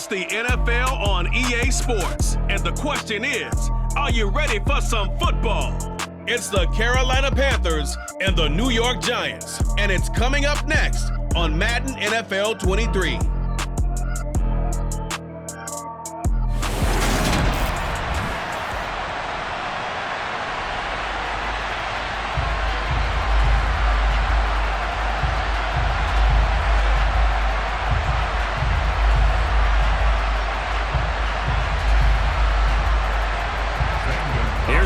It's the NFL on EA Sports. And the question is, are you ready for some football? It's the Carolina Panthers and the New York Giants. And it's coming up next on Madden NFL 23.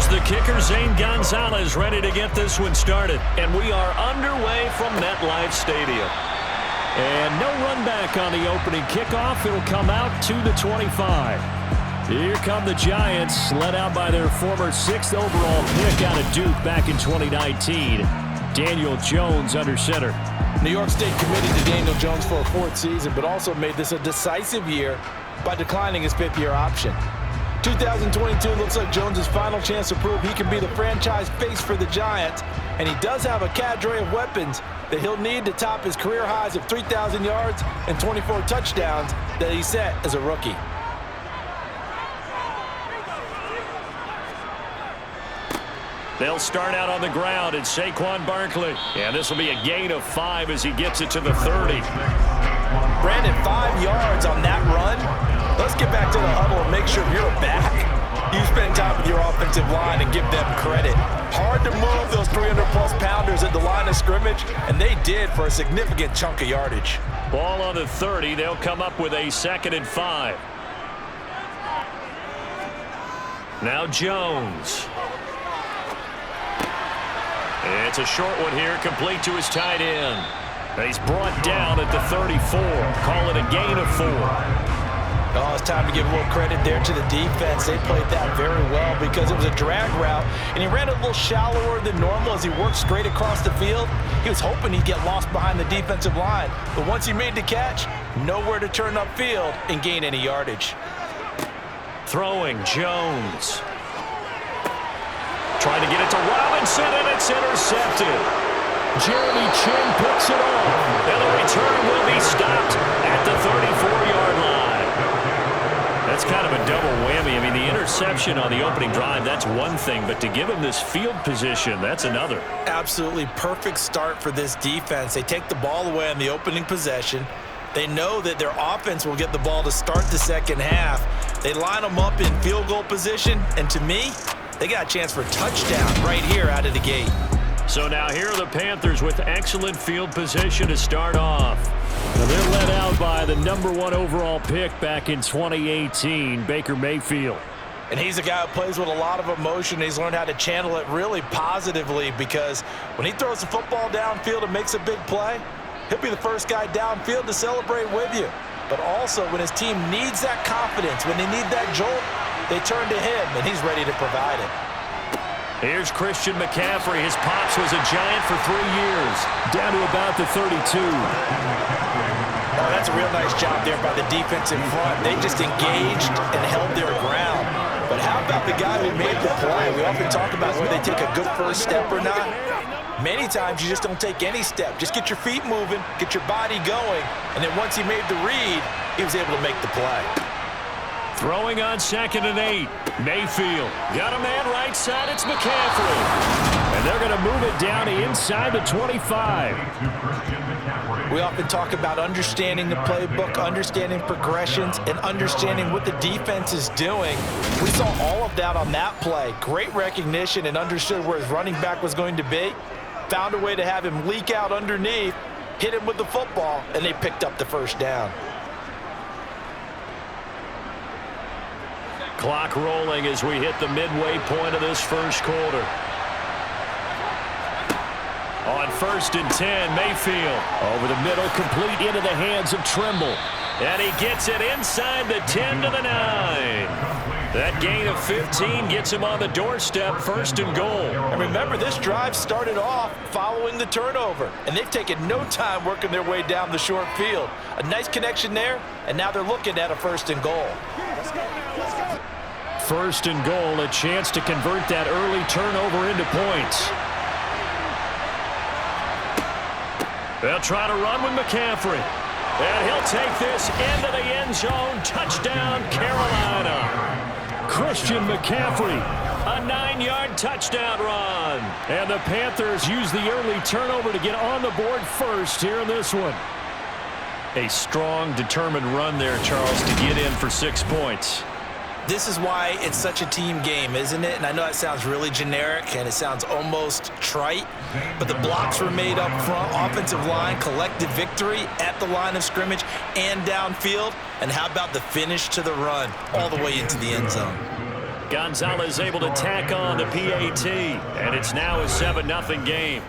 The kicker, Zane Gonzalez, ready to get this one started. And we are underway from MetLife Stadium. And no run back on the opening kickoff. It'll come out to the 25. Here come the Giants, led out by their former 6th overall pick out of Duke back in 2019. Daniel Jones under center. New York State committed to Daniel Jones for a 4th season, but also made this a decisive year by declining his 5th-year option. 2022 looks like Jones' final chance to prove he can be the franchise face for the Giants, and he does have a cadre of weapons that he'll need to top his career highs of 3,000 yards and 24 touchdowns that he set as a rookie. They'll start out on the ground at Saquon Barkley. And this will be a gain of 5 as he gets it to the 30. Brandon, 5 yards on that run. Let's get back to the huddle and make sure you're back. You spend time with your offensive line and give them credit. Hard to move those 300-plus pounders at the line of scrimmage, and they did for a significant chunk of yardage. Ball on the 30. They'll come up with a 2nd and 5. Now Jones. It's a short one here, complete to his tight end. He's brought down at the 34. Call it a gain of 4. Oh, it's time to give a little credit there to the defense. They played that very well because it was a drag route, and he ran a little shallower than normal as he worked straight across the field. He was hoping he'd get lost behind the defensive line, but once he made the catch, nowhere to turn upfield and gain any yardage. Throwing, Jones. Trying to get it to Robinson, and it's intercepted. Jeremy Chin picks it off, and the return will be stopped at the 34-yard line. That's kind of a double whammy. I mean, the interception on the opening drive, that's one thing, but to give him this field position, that's another. Absolutely perfect start for this defense. They take the ball away on the opening possession. They know that their offense will get the ball to start the second half. They line them up in field goal position, and to me, they got a chance for a touchdown right here out of the gate. So now here are the Panthers with excellent field position to start off. Now they're led out by the #1 overall pick back in 2018, Baker Mayfield. And he's a guy who plays with a lot of emotion. He's learned how to channel it really positively because when he throws the football downfield and makes a big play, he'll be the first guy downfield to celebrate with you. But also when his team needs that confidence, when they need that jolt, they turn to him, and he's ready to provide it. Here's Christian McCaffrey. His pops was a Giant for 3 years. Down to about the 32. Oh, that's a real nice job there by the defense in front. They just engaged and held their ground. But how about the guy who made the play? We often talk about whether they take a good first step or not. Many times you just don't take any step. Just get your feet moving, get your body going, and then once he made the read, he was able to make the play. Throwing on 2nd and 8. Mayfield. Got a man right side. It's McCaffrey. And they're going to move it down inside the 25. We often talk about understanding the playbook, understanding progressions, and understanding what the defense is doing. We saw all of that on that play. Great recognition and understood where his running back was going to be. Found a way to have him leak out underneath, hit him with the football, and they picked up the first down. Clock rolling as we hit the midway point of this first quarter. On 1st and 10, Mayfield. Over the middle, complete into the hands of Trimble. And he gets it inside the 10 to the 9. That gain of 15 gets him on the doorstep, 1st and goal. And remember, this drive started off following the turnover, and they've taken no time working their way down the short field. A nice connection there, and now they're looking at a 1st and goal. 1st and goal, a chance to convert that early turnover into points. They'll try to run with McCaffrey. And he'll take this into the end zone. Touchdown, Carolina. Christian McCaffrey, a 9-yard touchdown run. And the Panthers use the early turnover to get on the board first here in this one. A strong, determined run there, Charles, to get in for 6 points. This is why it's such a team game, isn't it? And I know that sounds really generic and it sounds almost trite, but the blocks were made up front, offensive line, collective victory at the line of scrimmage and downfield. And how about the finish to the run all the way into the end zone? Gonzalez able to tack on the PAT, and it's now a 7-0 game.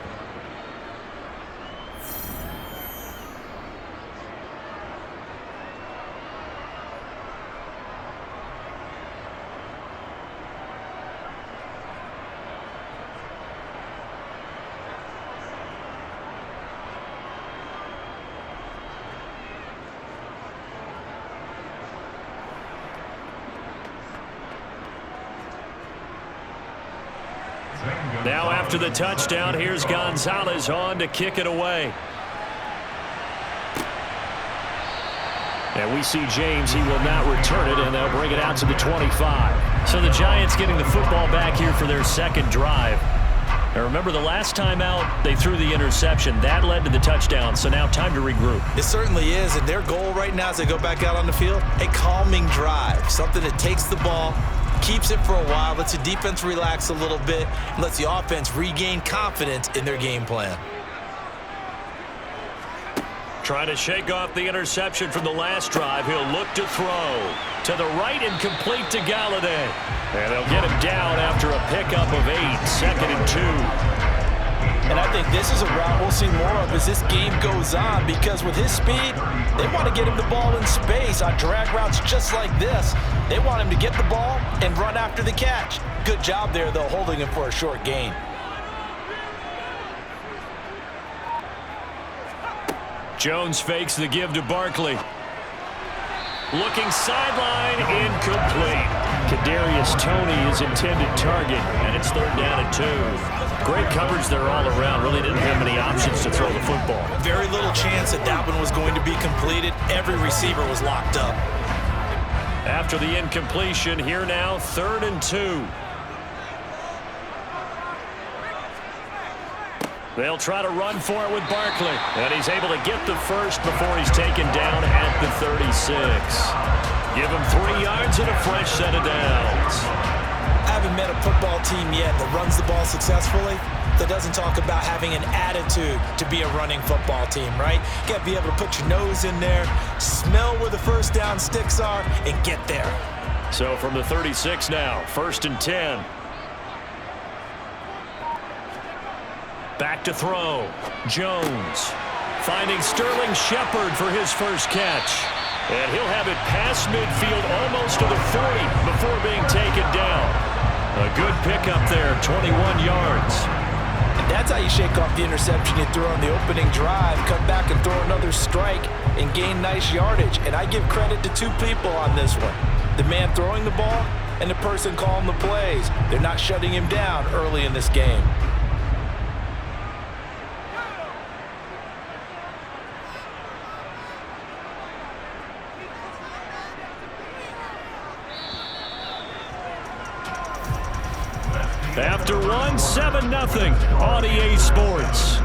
Now after the touchdown, here's Gonzalez on to kick it away. And we see James. He will not return it, and they'll bring it out to the 25. So the Giants getting the football back here for their second drive. Now remember, the last time out, they threw the interception. That led to the touchdown, so now time to regroup. It certainly is, and their goal right now as they go back out on the field, a calming drive, something that takes the ball, keeps it for a while, lets the defense relax a little bit, and lets the offense regain confidence in their game plan. Trying to shake off the interception from the last drive. He'll look to throw. To the right and complete to Galladay. And they'll get him down after a pickup of 8, 2nd and 2. And I think this is a route we'll see more of as this game goes on, because with his speed, they want to get him the ball in space on drag routes just like this. They want him to get the ball and run after the catch. Good job there, though, holding him for a short gain. Jones fakes the give to Barkley. Looking sideline, incomplete. Kadarius Toney is intended target, and it's 3rd down and 2. Great coverage there all around. Really didn't have many options to throw the football. Very little chance that that one was going to be completed. Every receiver was locked up. After the incompletion, here now, 3rd and 2. They'll try to run for it with Barkley. And he's able to get the first before he's taken down at the 36. Give him 3 yards and a fresh set of downs. I haven't met a football team yet that runs the ball successfully that doesn't talk about having an attitude to be a running football team, right? You got to be able to put your nose in there, smell where the first down sticks are, and get there. So from the 36 now, 1st and 10. Back to throw. Jones finding Sterling Shepard for his first catch. And he'll have it past midfield almost to the 40 before being taken down. A good pickup there, 21 yards. And that's how you shake off the interception you threw on the opening drive. Come back and throw another strike and gain nice yardage. And I give credit to 2 people on this one. The man throwing the ball and the person calling the plays. They're not shutting him down early in this game. After 1, 7-0 on EA Sports.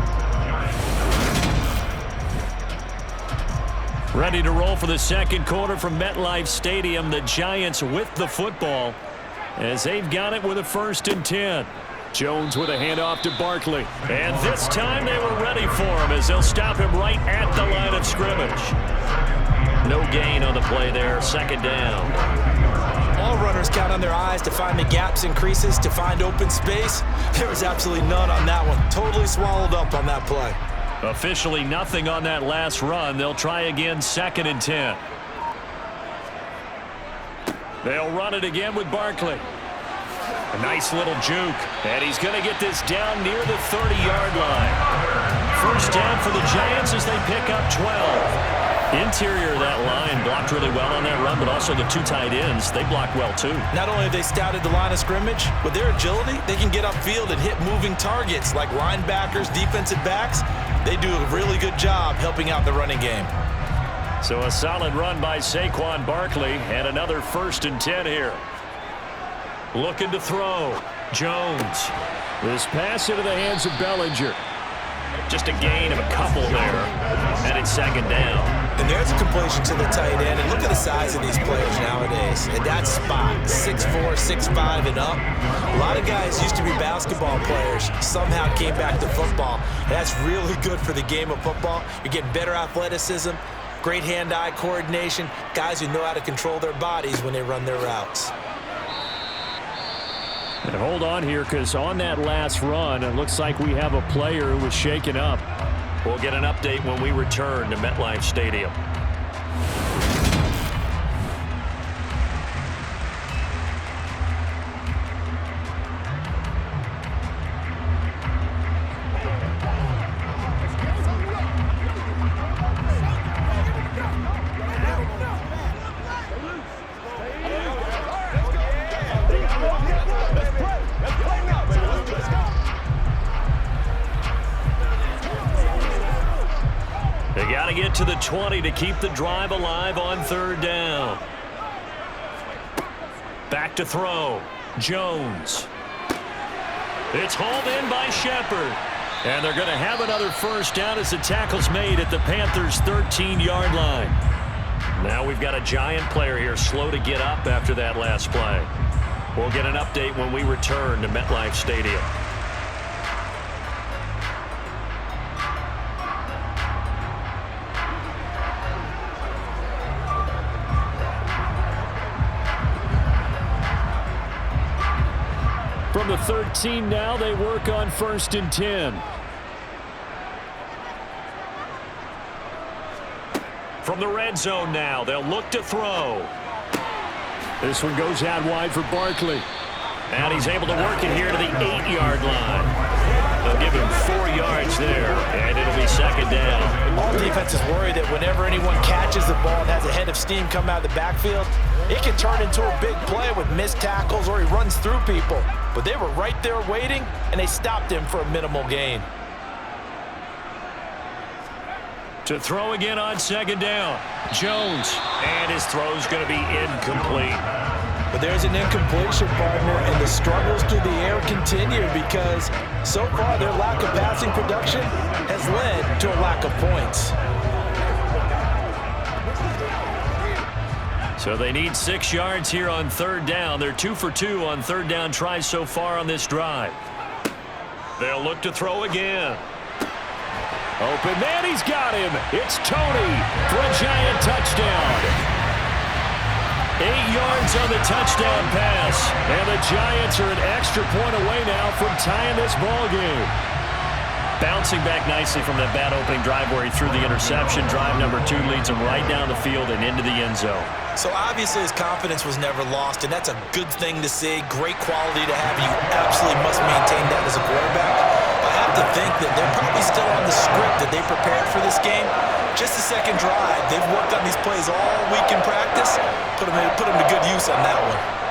Ready to roll for the second quarter from MetLife Stadium. The Giants with the football as they've got it with a 1st and 10. Jones with a handoff to Barkley. And this time they were ready for him as they'll stop him right at the line of scrimmage. No gain on the play there, 2nd down. All runners count on their eyes to find the gaps and creases, to find open space. There was absolutely none on that one. Totally swallowed up on that play. Officially nothing on that last run. They'll try again, 2nd and 10. They'll run it again with Barkley. A nice little juke. And he's going to get this down near the 30-yard line. 1st down for the Giants as they pick up 12. Interior of that line blocked really well on that run, but also the 2 tight ends, they blocked well too. Not only have they scouted the line of scrimmage, with their agility, they can get upfield and hit moving targets like linebackers, defensive backs. They do a really good job helping out the running game. So a solid run by Saquon Barkley and another 1st and 10 here. Looking to throw. Jones. This pass into the hands of Bellinger. Just a gain of a couple there. And it's 2nd down. And there's a completion to the tight end. And look at the size of these players nowadays. At that spot, 6'4", 6'5", and up. A lot of guys used to be basketball players, somehow came back to football. And that's really good for the game of football. You're getting better athleticism, great hand-eye coordination, guys who know how to control their bodies when they run their routes. And hold on here, because on that last run, it looks like we have a player who was shaken up. We'll get an update when we return to MetLife Stadium. They got to get to the 20 to keep the drive alive on 3rd down. Back to throw. Jones. It's hauled in by Shepard. And they're going to have another 1st down as the tackle's made at the Panthers' 13-yard line. Now we've got a Giant player here slow to get up after that last play. We'll get an update when we return to MetLife Stadium. From the 13 now, they work on 1st and 10. From the red zone now, they'll look to throw. This one goes out wide for Barkley. And he's able to work it here to the 8-yard line. They'll give him 4 yards there, and it'll be 2nd down. All defenses worry that whenever anyone catches the ball and has a head of steam come out of the backfield, it can turn into a big play with missed tackles or he runs through people. But they were right there waiting, and they stopped him for a minimal gain. To throw again on 2nd down. Jones. And his throw's going to be incomplete. But there's an incompletion, partner, and the struggles through the air continue because so far their lack of passing production has led to a lack of points. So they need 6 yards here on 3rd down. They're 2 for 2 on 3rd down tries so far on this drive. They'll look to throw again. Open man, he's got him. It's Tony for a Giant touchdown. 8 yards on the touchdown pass. And the Giants are an extra point away now from tying this ball game. Bouncing back nicely from that bad opening drive where he threw the interception. Drive number 2 leads him right down the field and into the end zone. So obviously his confidence was never lost, and that's a good thing to see. Great quality to have. You absolutely must maintain that as a quarterback. I have to think that they're probably still on the script that they prepared for this game. Just the second drive. They've worked on these plays all week in practice. Put them to good use on that one.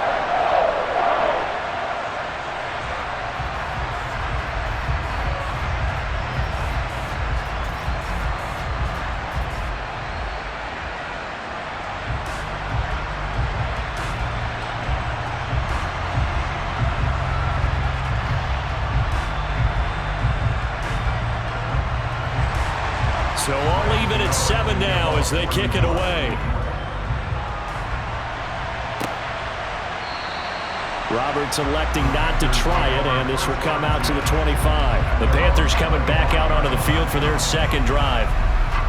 So all even at 7 now as they kick it away. Roberts electing not to try it, and this will come out to the 25. The Panthers coming back out onto the field for their 2nd drive.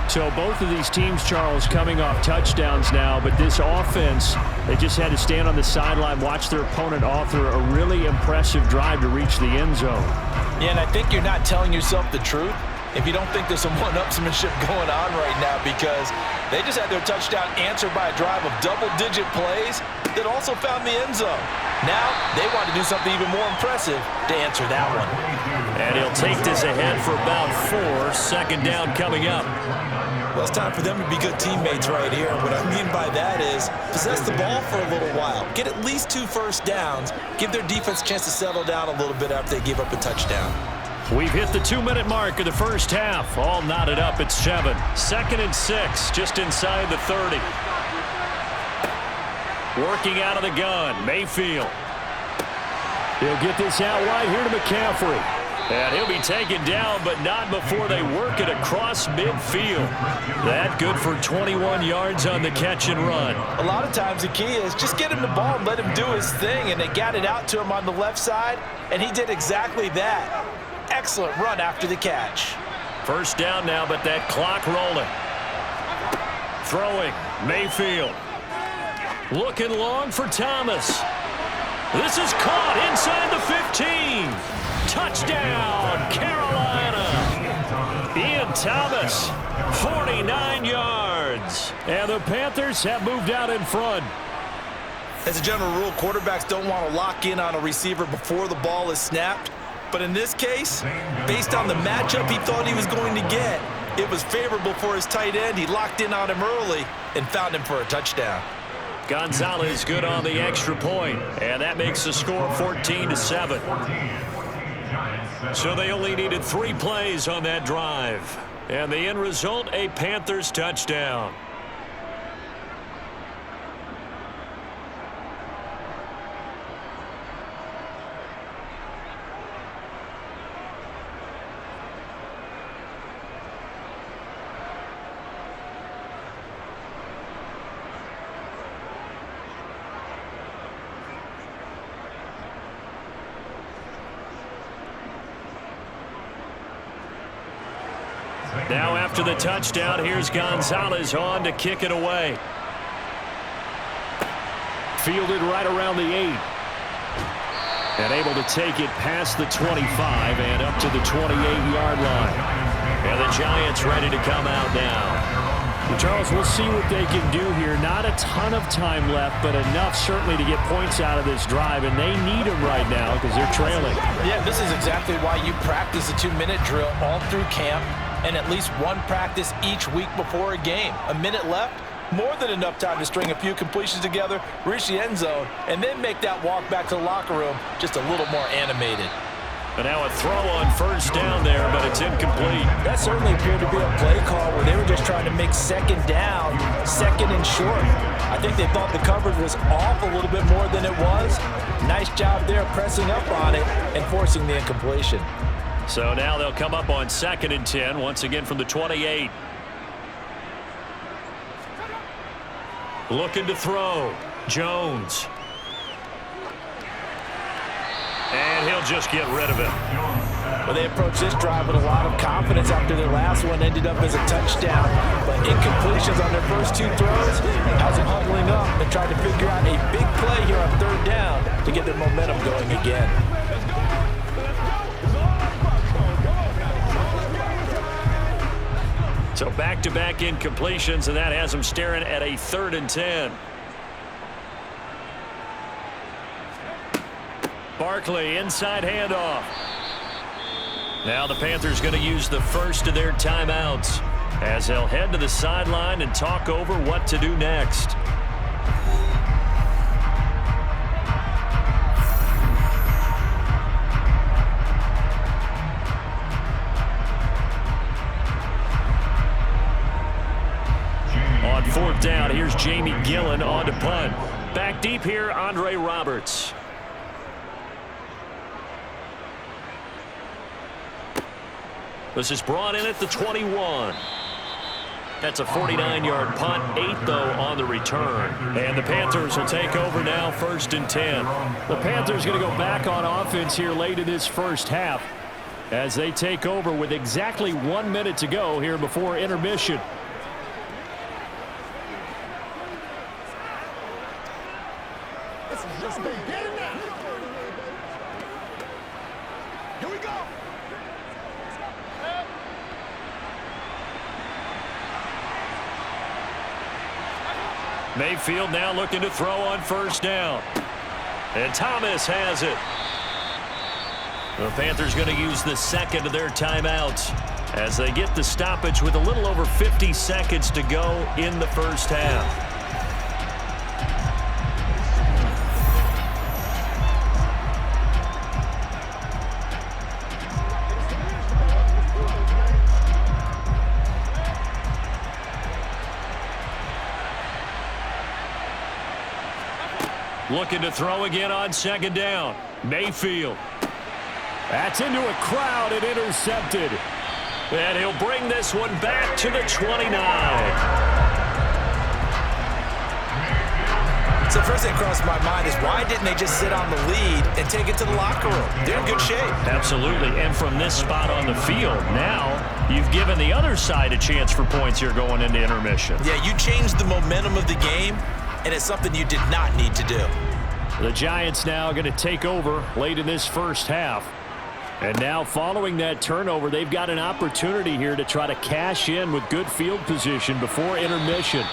So both of these teams, Charles, coming off touchdowns now, but this offense, they just had to stand on the sideline, watch their opponent author a really impressive drive to reach the end zone. Yeah, and I think you're not telling yourself the truth if you don't think there's some one-upsmanship going on right now, because they just had their touchdown answered by a drive of double-digit plays that also found the end zone. Now they want to do something even more impressive to answer that one. And he'll take this ahead for about 4. 2nd down coming up. Well, it's time for them to be good teammates right here. What I mean by that is possess the ball for a little while. Get at least 2 first downs. Give their defense a chance to settle down a little bit after they give up a touchdown. We've hit the 2-minute mark of the first half. All knotted up at 7. 2nd and 6, just inside the 30. Working out of the gun, Mayfield. He'll get this out wide here to McCaffrey. And he'll be taken down, but not before they work it across midfield. That good for 21 yards on the catch and run. A lot of times the key is just get him the ball and let him do his thing, and they got it out to him on the left side, and he did exactly that. Excellent run after the catch. First down now, but that clock rolling. Throwing, Mayfield. Looking long for Thomas. This is caught inside the 15. Touchdown, Carolina. Ian Thomas, 49 yards. And the Panthers have moved out in front. As a general rule, quarterbacks don't want to lock in on a receiver before the ball is snapped. But in this case, based on the matchup he thought he was going to get, it was favorable for his tight end. He locked in on him early and found him for a touchdown. Gonzalez good on the extra point, and that makes the score 14-7. So they only needed 3 plays on that drive. And the end result, a Panthers touchdown. Now after the touchdown, here's Gonzalez on to kick it away. Fielded right around the 8. And able to take it past the 25 and up to the 28-yard line. And the Giants ready to come out now. Charles, we'll see what they can do here. Not a ton of time left, but enough certainly to get points out of this drive, and they need them right now because they're trailing. Yeah, this is exactly why you practice a 2-minute drill all through camp and at least one practice each week before a game. A minute left, more than enough time to string a few completions together, reach the end zone, and then make that walk back to the locker room just a little more animated. But now a throw on first down there, but it's incomplete. That certainly appeared to be a play call where they were just trying to make second down, second and short. I think they thought the coverage was off a little bit more than it was. Nice job there pressing up on it and forcing the incompletion. So now they'll come up on 2nd and 10, once again from the 28. Looking to throw. Jones. And he'll just get rid of it. Well, they approached this drive with a lot of confidence after their last one ended up as a touchdown. But incompletions on their first 2 throws has them huddling up and trying to figure out a big play here on 3rd down to get their momentum going again. So back-to-back incompletions, and that has them staring at a 3rd and 10. Barkley, inside handoff. Now the Panthers going to use the first of their timeouts as they'll head to the sideline and talk over what to do next. On 4th down, here's Jamie Gillen on to punt. Back deep here, Andre Roberts. This is brought in at the 21. That's a 49-yard punt, 8 though on the return. And the Panthers will take over now, 1st and 10. The Panthers going to go back on offense here late in this first half as they take over with exactly 1 minute to go here before intermission. Mayfield now looking to throw on 1st down. And Thomas has it. The Panthers going to use the 2nd of their timeouts as they get the stoppage with a little over 50 seconds to go in the first half. Looking to throw again on second down. Mayfield. That's into a crowd and intercepted. And he'll bring this one back to the 29. So the first thing crossed my mind is why didn't they just sit on the lead and take it to the locker room? They're in good shape. Absolutely. And from this spot on the field, now you've given the other side a chance for points here going into intermission. Yeah, you changed the momentum of the game, and it's something you did not need to do. The Giants now going to take over late in this first half. And now following that turnover, they've got an opportunity here to try to cash in with good field position before intermission.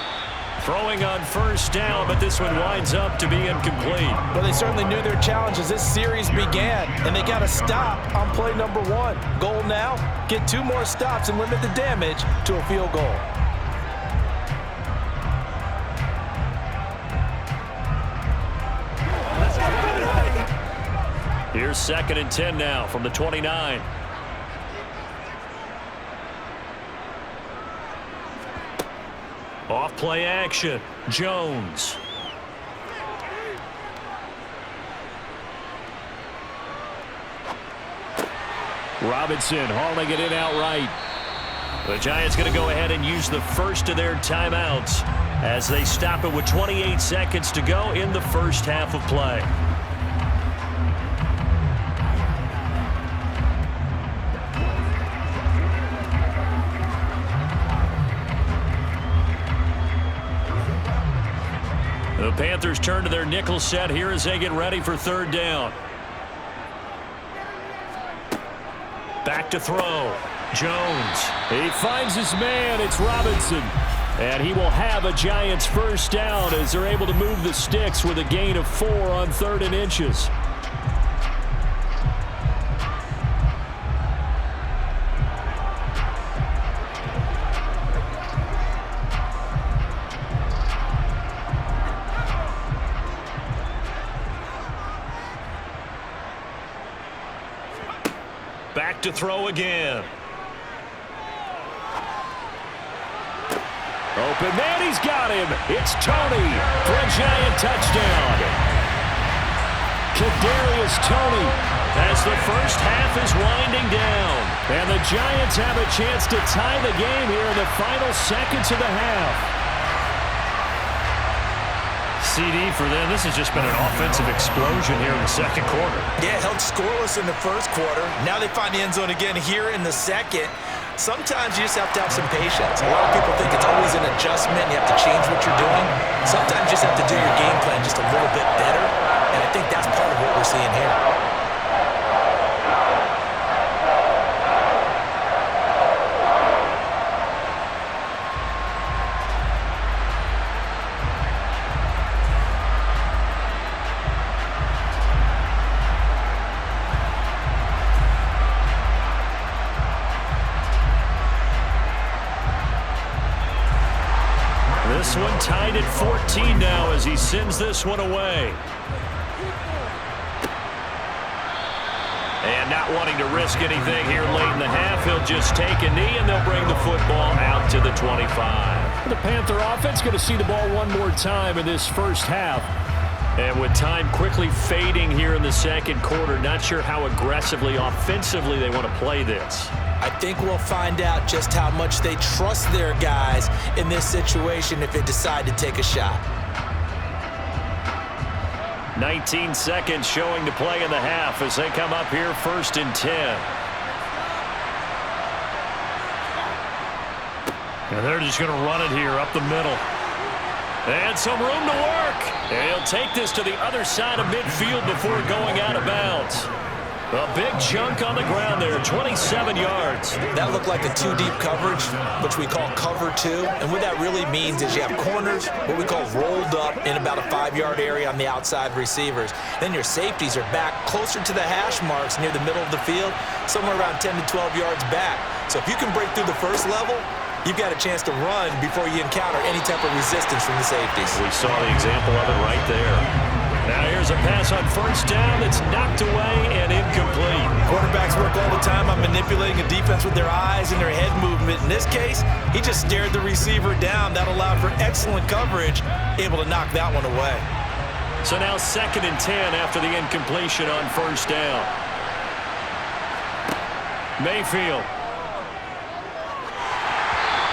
Throwing on first down, but this one winds up to be incomplete. Well, they certainly knew their challenge as this series began, and they got to stop on play number 1. Goal now, get 2 more stops and limit the damage to a field goal. Here's 2nd and 10 now from the 29. Off play action. Jones. Robinson hauling it in outright. The Giants going to go ahead and use the first of their timeouts as they stop it with 28 seconds to go in the first half of play. The Panthers turn to their nickel set here as they get ready for third down. Back to throw. Jones. He finds his man. It's Robinson. And he will have a Giants first down as they're able to move the sticks with a gain of 4 on 3rd and inches. Back to throw again. Open man, he's got him. It's Tony for a Giant touchdown. Kadarius Toney as the first half is winding down. And the Giants have a chance to tie the game here in the final seconds of the half. CD for them. This has just been an offensive explosion here in the second quarter. Yeah, held scoreless in the first quarter. Now they find the end zone again here in the second. Sometimes you just have to have some patience. A lot of people think it's always an adjustment. You have to change what you're doing. Sometimes you just have to do your game plan just a little bit better. And I think that's part of what we're seeing here. This one tied at 14 now as he sends this one away. And not wanting to risk anything here late in the half, he'll just take a knee and they'll bring the football out to the 25. The Panther offense going to see the ball one more time in this first half. And with time quickly fading here in the second quarter, not sure how aggressively, offensively they want to play this. I think we'll find out just how much they trust their guys in this situation if they decide to take a shot. 19 seconds showing to play in the half as they come up here 1st and 10. And they're just going to run it here up the middle. And some room to work. And he'll take this to the other side of midfield before going out of bounds. A big chunk on the ground there, 27 yards. That looked like a 2-deep coverage, which we call cover 2. And what that really means is you have corners, what we call rolled up in about a 5-yard area on the outside receivers. Then your safeties are back closer to the hash marks near the middle of the field, somewhere around 10 to 12 yards back. So if you can break through the first level, you've got a chance to run before you encounter any type of resistance from the safeties. We saw the example of it right there. Now here's a pass on first down that's knocked away and incomplete. Quarterbacks work all the time on manipulating a defense with their eyes and their head movement. In this case, he just stared the receiver down. That allowed for excellent coverage, able to knock that one away. So now 2nd and 10 after the incompletion on first down. Mayfield.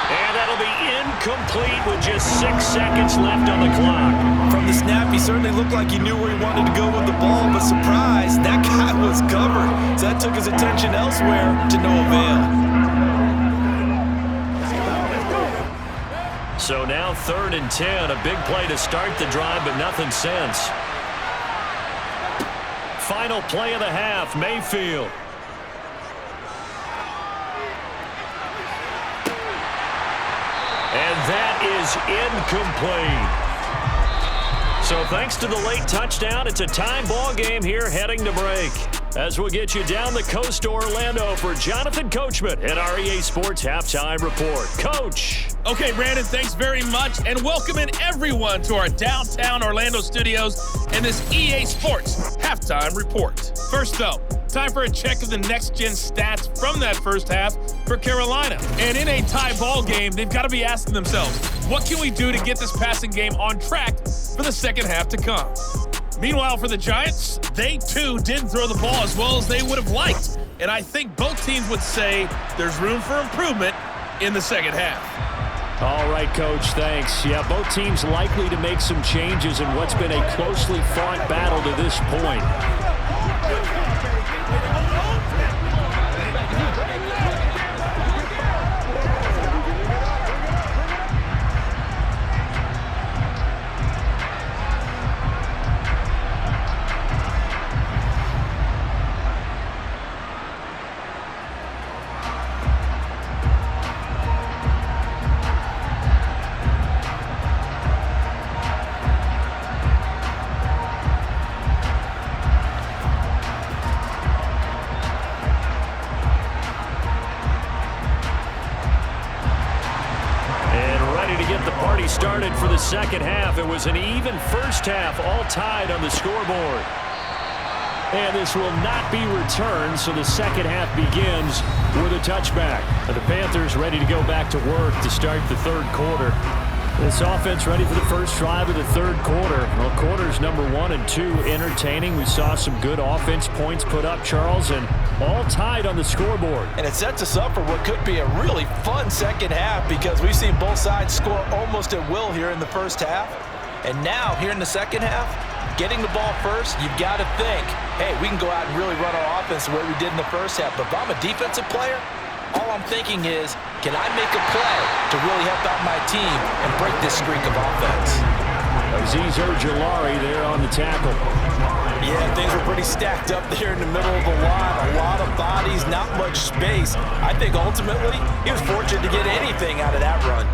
And that'll be incomplete with just 6 seconds left on the clock. From the snap, he certainly looked like he knew where he wanted to go with the ball, but surprise, that guy was covered. So that took his attention elsewhere to no avail. So now 3rd and 10, a big play to start the drive, but nothing since. Final play of the half, Mayfield. And that is incomplete. So thanks to the late touchdown, it's a tie ball game here heading to break. As we'll get you down the coast to Orlando for Jonathan Coachman and our EA Sports Halftime Report. Coach. Okay, Brandon, thanks very much, and welcoming everyone to our downtown Orlando studios and this EA Sports Halftime Report. First, though, time for a check of the next-gen stats from that first half for Carolina. And in a tie ball game, they've got to be asking themselves, what can we do to get this passing game on track for the second half to come? Meanwhile, for the Giants, they too didn't throw the ball as well as they would have liked. And I think both teams would say there's room for improvement in the second half. All right, Coach, thanks. Yeah, both teams likely to make some changes in what's been a closely fought battle to this point. Started for the second half. It was an even first half, all tied on the scoreboard. And this will not be returned, so the second half begins with a touchback. And the Panthers ready to go back to work to start the third quarter. This offense ready for the first drive of the third quarter. Well, quarters number 1 and 2 entertaining. We saw some good offense points put up, Charles, and all tied on the scoreboard. And it sets us up for what could be a really fun second half because we've seen both sides score almost at will here in the first half. And now, here in the second half, getting the ball first, you've got to think, hey, we can go out and really run our offense the way we did in the first half. But if I'm a defensive player, all I'm thinking is, can I make a play to really help out my team and break this streak of offense? Azeez Ojulari there on the tackle. Yeah, things were pretty stacked up there in the middle of the line. A lot of bodies, not much space. I think ultimately he was fortunate to get anything out of that run.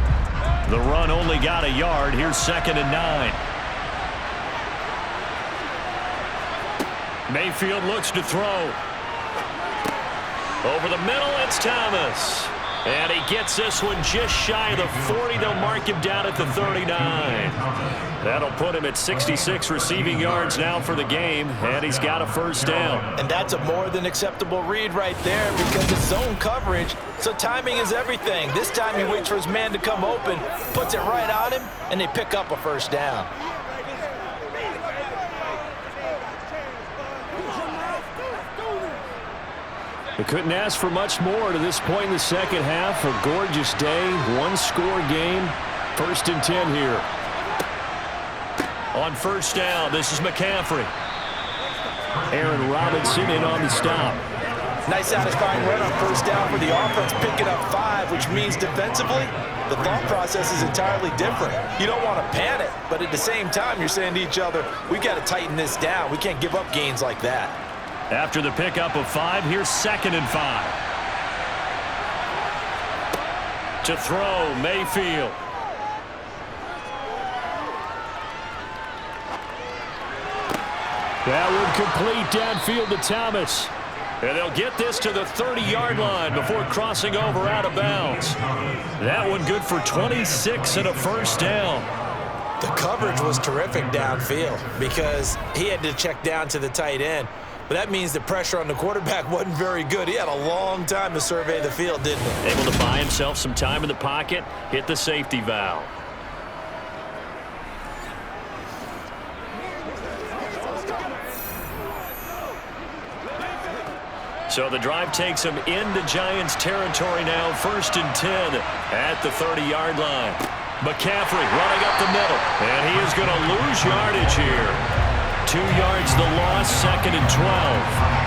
The run only got a yard. Here's 2nd and 9. Mayfield looks to throw. Over the middle, it's Thomas. And he gets this one just shy of the 40. They'll mark him down at the 39. That'll put him at 66 receiving yards now for the game, and he's got a first down. And that's a more than acceptable read right there because it's zone coverage, so timing is everything. This time he waits for his man to come open, puts it right on him, and they pick up a first down. They couldn't ask for much more to this point in the second half. A gorgeous day, one-score game. 1st and 10 here. On first down, this is McCaffrey. Aaron Robinson in on the stop. Nice satisfying run on first down for the offense, picking up 5, which means defensively, the thought process is entirely different. You don't want to panic, but at the same time, you're saying to each other, we've got to tighten this down. We can't give up gains like that. After the pickup of 5, here's 2nd and 5. To throw, Mayfield. That would complete downfield to Thomas. And they'll get this to the 30-yard line before crossing over out of bounds. That one good for 26 and a first down. The coverage was terrific downfield because he had to check down to the tight end. But that means the pressure on the quarterback wasn't very good. He had a long time to survey the field, didn't he? Able to buy himself some time in the pocket, hit the safety valve. So the drive takes him into Giants territory now, 1st and 10 at the 30-yard line. McCaffrey running up the middle, and he is going to lose yardage here. 2 yards the loss, 2nd and 12.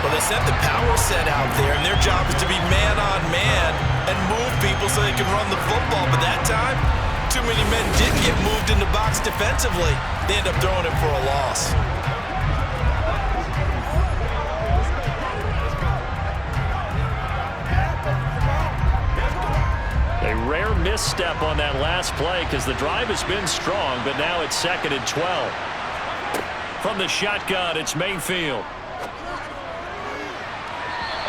Well, they sent the power set out there, and their job is to be man-on-man and move people so they can run the football. But that time, too many men didn't get moved in the box defensively. They end up throwing it for a loss. A rare misstep on that last play because the drive has been strong, but now it's 2nd and 12. From the shotgun, it's Mayfield.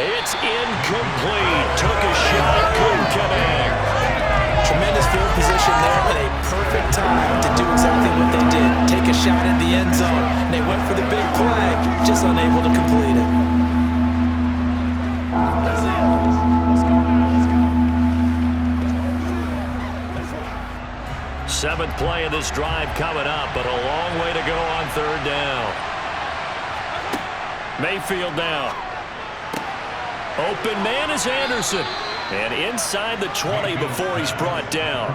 It's incomplete. Took a shot, couldn't connect. Tremendous field position there at a perfect time to do exactly what they did. Take a shot at the end zone. They went for the big play, just unable to complete it. Seventh play of this drive coming up, but a long way to go on 3rd down. Mayfield now. Open man is Anderson. And inside the 20 before he's brought down.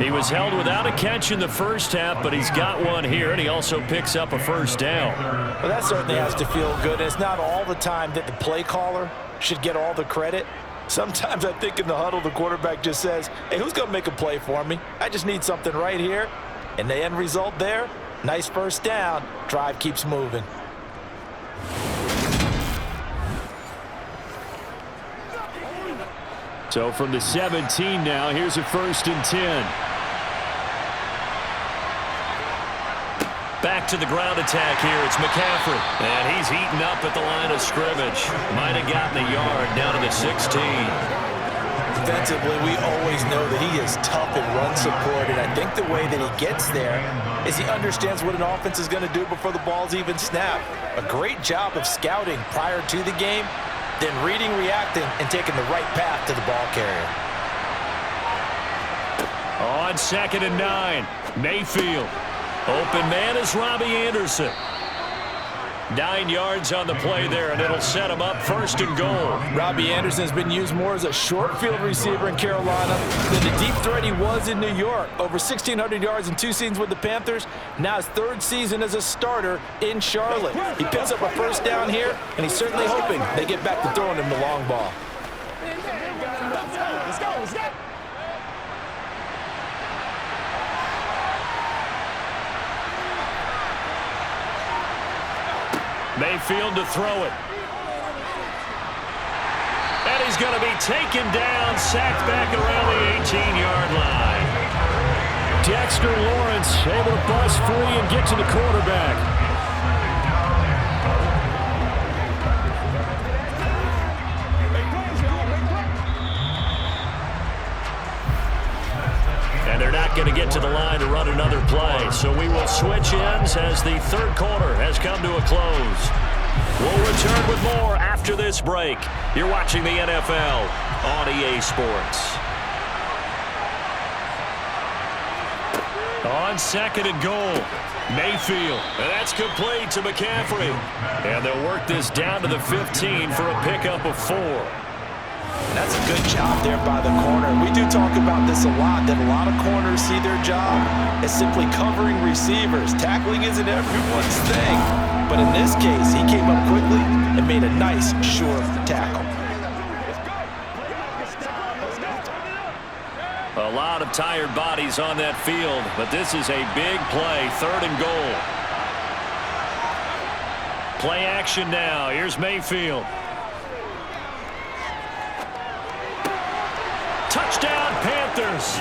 He was held without a catch in the first half, but he's got one here, and he also picks up a 1st down. Well, that certainly has to feel good. It's not all the time that the play caller should get all the credit. Sometimes I think in the huddle, the quarterback just says, hey, who's going to make a play for me? I just need something right here. And the end result there, nice 1st down. Drive keeps moving. So from the 17 now, here's a 1st and 10. Back to the ground attack here. It's McCaffrey. And he's eaten up at the line of scrimmage. Might have gotten a yard down to the 16. Defensively, we always know that he is tough in run support, and I think the way that he gets there is he understands what an offense is going to do before the ball's even snapped. A great job of scouting prior to the game, then reading, reacting, and taking the right path to the ball carrier. On 2nd and 9, Mayfield. Open man is Robbie Anderson. 9 yards on the play there, and it'll set him up 1st and goal. Robbie Anderson has been used more as a short field receiver in Carolina than the deep threat he was in New York. Over 1,600 yards in 2 seasons with the Panthers. Now his 3rd season as a starter in Charlotte. He picks up a 1st down here, and he's certainly hoping they get back to throwing him the long ball. Let's go. Mayfield to throw it. And he's going to be taken down, sacked back around the 18-yard line. Dexter Lawrence able to bust free and get to the quarterback. And they're not going to get to the line to run another play. So we will switch ends as the 3rd quarter has come to a close. We'll return with more after this break. You're watching the NFL on EA Sports. On 2nd and goal, Mayfield. And that's complete to McCaffrey. And they'll work this down to the 15 for a pickup of 4. That's a good job there by the corner. We do talk about this a lot, that a lot of corners see their job as simply covering receivers. Tackling isn't everyone's thing. But in this case, he came up quickly and made a nice, sure tackle. A lot of tired bodies on that field, but this is a big play, 3rd and goal. Play action now. Here's Mayfield. Touchdown, Panthers.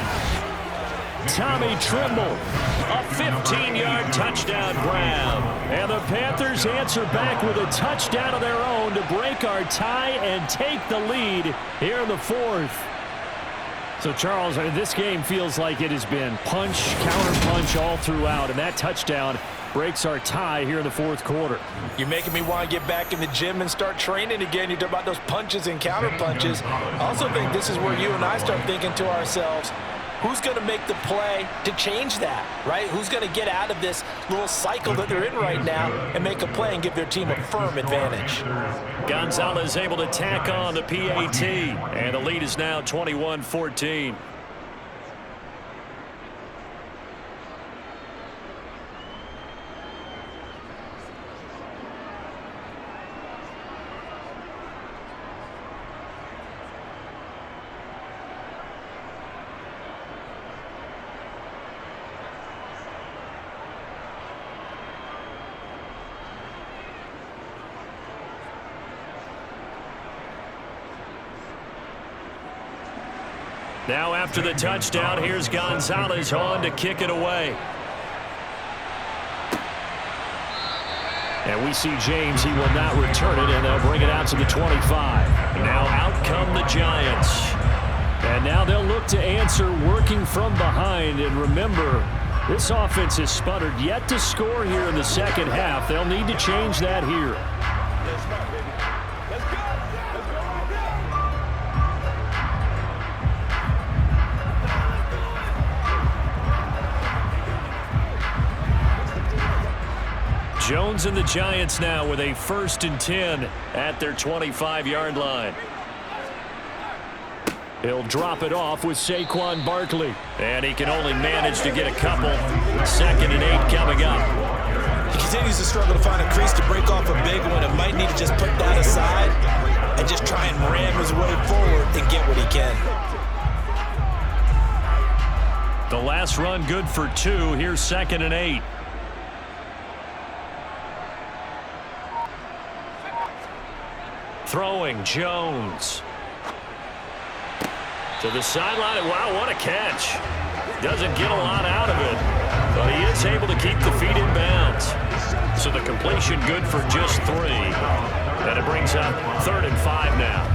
Tommy Trimble, a 15-yard touchdown grab. And the Panthers answer back with a touchdown of their own to break our tie and take the lead here in the 4th. So, Charles, this game feels like it has been punch, counter-punch all throughout, and that touchdown breaks our tie here in the 4th quarter. You're making me want to get back in the gym and start training again. You talk about those punches and counter punches. I also think this is where you and I start thinking to ourselves, who's going to make the play to change that, right? Who's going to get out of this little cycle that they're in right now and make a play and give their team a firm advantage? Gonzalez able to tack on the PAT, and the lead is now 21-14. Now after the touchdown, here's Gonzalez on to kick it away. And we see James, he will not return it, and they'll bring it out to the 25. Now out come the Giants. And now they'll look to answer working from behind. And remember, this offense has sputtered yet to score here in the second half. They'll need to change that here. Jones and the Giants now with a 1st and 10 at their 25-yard line. He'll drop it off with Saquon Barkley. And he can only manage to get a couple. 2nd and 8 coming up. He continues to struggle to find a crease to break off a big one and might need to just put that aside and just try and ram his way forward and get what he can. The last run good for 2. Here's 2nd and 8. Throwing Jones to the sideline, and wow, what a catch. Doesn't get a lot out of it, but he is able to keep the feet in bounds. So the completion good for just 3. And it brings up 3rd and 5 now.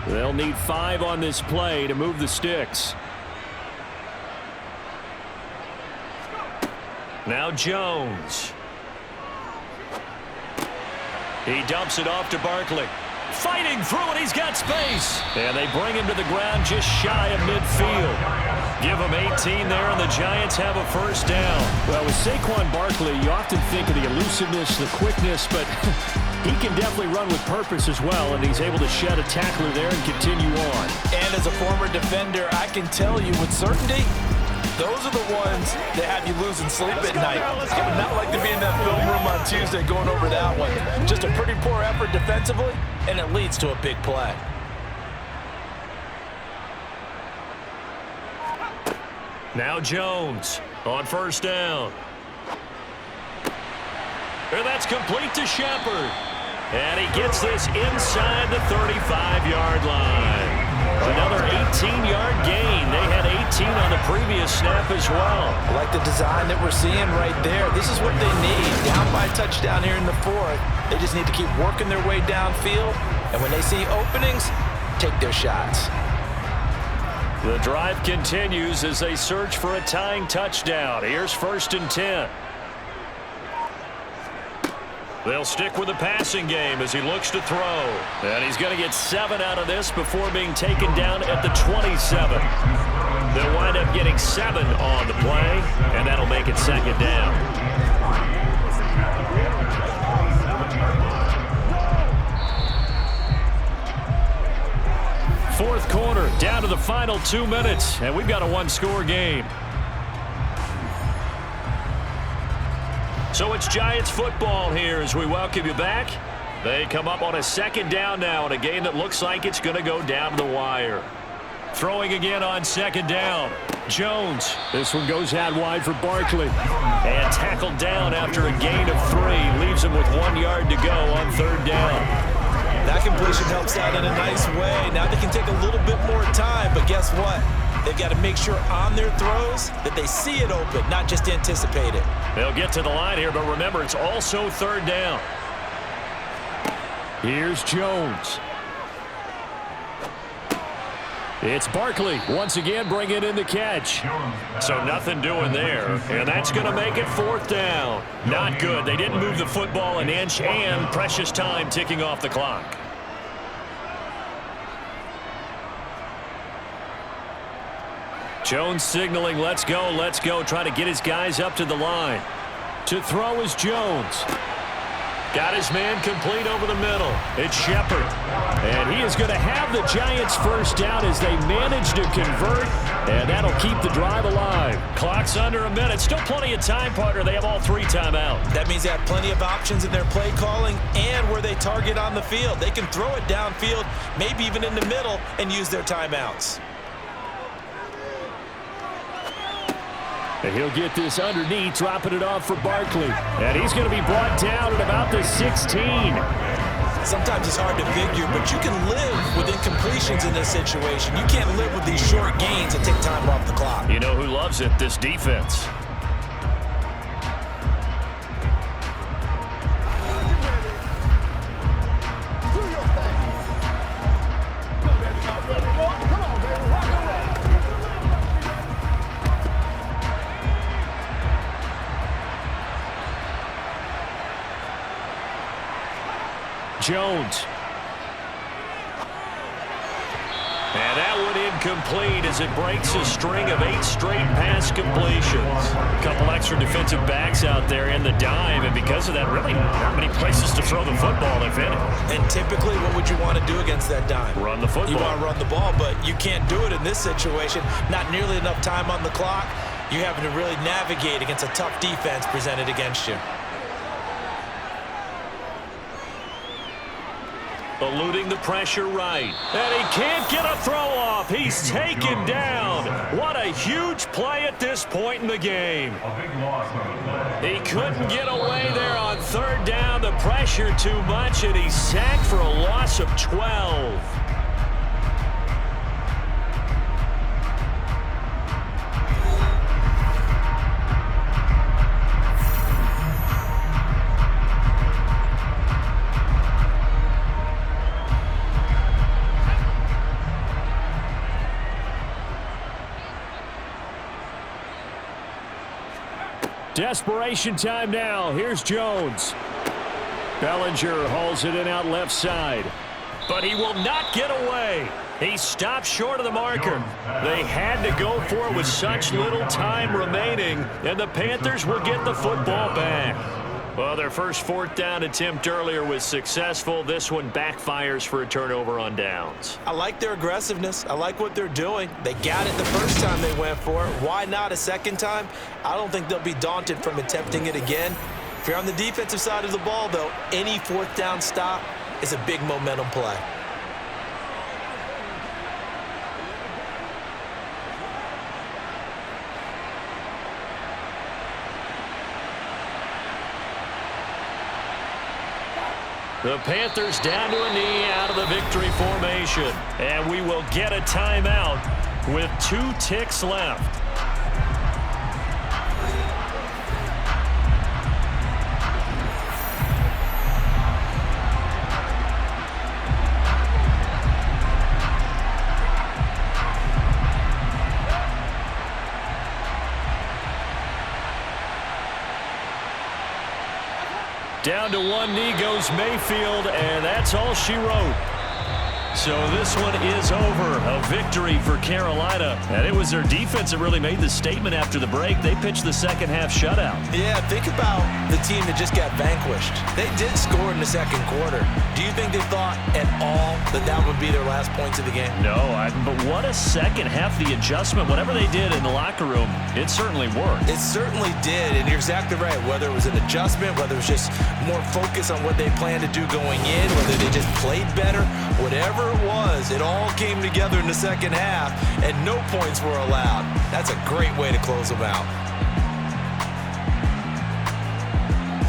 They'll need 5 on this play to move the sticks. Now Jones. He dumps it off to Barkley. Fighting through it, he's got space. And they bring him to the ground just shy of midfield. Give him 18 there, and the Giants have a 1st down. Well, with Saquon Barkley, you often think of the elusiveness, the quickness, but he can definitely run with purpose as well, and he's able to shed a tackler there and continue on. And as a former defender, I can tell you with certainty, those are the ones that have you losing sleep at night. I would not like to be in that film room on Tuesday going over that one. Just a pretty poor effort defensively, and it leads to a big play. Now Jones on 1st down. And that's complete to Shepard. And he gets this inside the 35-yard line. Another 18-yard gain. They had 18 on the previous snap as well. I like the design that we're seeing right there. This is what they need. Down by a touchdown here in the 4th. They just need to keep working their way downfield. And when they see openings, take their shots. The drive continues as they search for a tying touchdown. Here's 1st and 10. They'll stick with the passing game as he looks to throw. And he's going to get 7 out of this before being taken down at the 27. They'll wind up getting 7 on the play, and that'll make it 2nd down. Fourth quarter, down to the final 2 minutes, and we've got a 1-score game. So it's Giants football here as we welcome you back. They come up on a 2nd down now in a game that looks like it's going to go down to the wire. Throwing again on 2nd down. Jones. This one goes out wide for Barkley. And tackled down after a gain of 3. Leaves him with 1 yard to go on 3rd down. That completion helps out in a nice way. Now they can take a little bit more time, but guess what? They've got to make sure on their throws that they see it open, not just anticipate it. They'll get to the line here, but remember, it's also 3rd down. Here's Jones. It's Barkley once again bringing in the catch. So nothing doing there, and that's going to make it 4th down. Not good. They didn't move the football an inch, and precious time ticking off the clock. Jones signaling, let's go, trying to get his guys up to the line. To throw is Jones. Got his man complete over the middle. It's Shepard. And he is going to have the Giants first down as they manage to convert, and that'll keep the drive alive. Clock's under a minute. Still plenty of time, partner. They have all 3 timeouts. That means they have plenty of options in their play calling and where they target on the field. They can throw it downfield, maybe even in the middle, and use their timeouts. And he'll get this underneath, dropping it off for Barkley. And he's going to be brought down at about the 16. Sometimes it's hard to figure, but you can live with incompletions in this situation. You can't live with these short gains and take time off the clock. You know who loves it? This defense. Jones. And that one incomplete as it breaks a string of 8 straight pass completions. A couple extra defensive backs out there in the dime, and because of that, really not many places to throw the football, if any. And typically, what would you want to do against that dime? Run the football. You want to run the ball, but you can't do it in this situation. Not nearly enough time on the clock. You're having to really navigate against a tough defense presented against you. Eluding the pressure right. And he can't get a throw off. He's taken down. What a huge play at this point in the game. He couldn't get away there on 3rd down. The pressure too much, and he's sacked for a loss of 12. Desperation time now. Here's Jones. Bellinger hauls it in out left side. But he will not get away. He stopped short of the marker. They had to go for it with such little time remaining, and the Panthers will get the football back. Well, their first 4th down attempt earlier was successful. This one backfires for a turnover on downs. I like their aggressiveness. I like what they're doing. They got it the first time they went for it. Why not a second time? I don't think they'll be daunted from attempting it again. If you're on the defensive side of the ball, though, any 4th down stop is a big momentum play. The Panthers down to a knee out of the victory formation. And we will get a timeout with 2 ticks left. Down to 1 knee goes Mayfield, and that's all she wrote. So this one is over. A victory for Carolina. And it was their defense that really made the statement after the break. They pitched the second half shutout. Yeah, think about the team that just got vanquished. They did score in the second quarter. Do you think they thought at all that that would be their last points of the game? No, but what a second half. The adjustment, whatever they did in the locker room, it certainly worked. It certainly did, and you're exactly right. Whether it was an adjustment, whether it was just more focus on what they planned to do going in, whether they just played better, whatever it was, it all came together in the second half, and no points were allowed. That's a great way to close them out.